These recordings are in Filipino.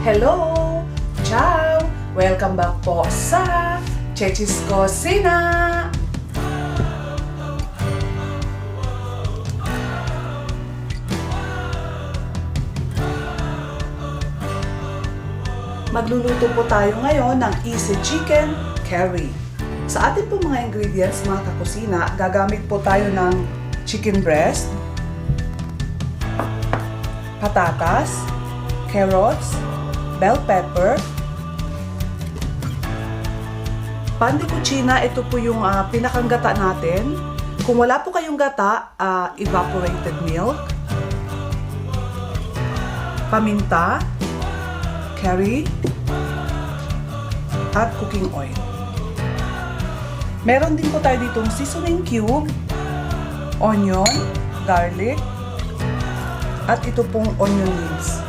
Hello! Ciao! Welcome back po sa Chechi's Cocina! Magluluto po tayo ngayon ng easy chicken curry. Sa ating po mga ingredients, mga kakusina, gagamit po tayo ng chicken breast, patatas, carrots, bell pepper, pan de cucina. Ito po yung pinakang gata natin. Kung wala po kayong gata, evaporated milk, paminta, curry, at cooking oil. Meron din po tayo ditong seasoning cube, onion, garlic, at ito pong onion leaves.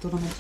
Ito naman.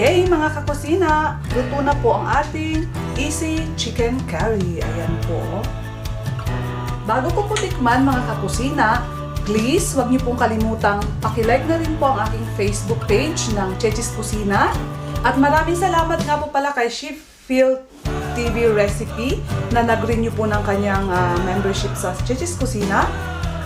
Yay mga kakusina! Luto na po ang ating easy chicken curry. Ayan po. Bago ko po tikman mga kakusina, please wag niyo pong kalimutang pakilike na rin po ang aking Facebook page ng Chechi's Kusina. At maraming salamat nga po pala kay Chef Phil TV Recipe na nag-renew po ng kanyang membership sa Chechi's Kusina.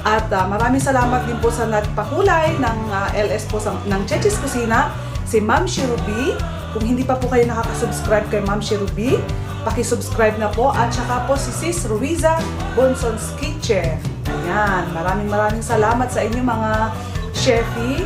At maraming salamat din po sa nagpakulay ng LS po ng Chechi's Kusina, si Ma'am Shirubi. Kung hindi pa po kayo nakaka-subscribe kay Ma'am Shirubi, paki-subscribe na po. At saka po si Sis Ruiza Bonson's Kitchen. Ayan, maraming salamat sa inyo mga chefy.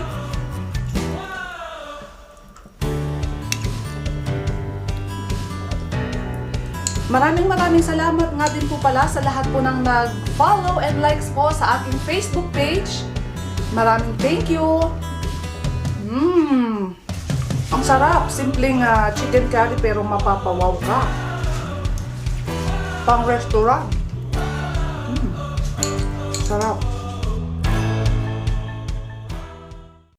Maraming salamat nga din po pala sa lahat po ng nag-follow and likes po sa aking Facebook page. Maraming thank you. Ang sarap. Simpleng chicken curry pero mapapawaw ka. Pang restaurant. Sarap.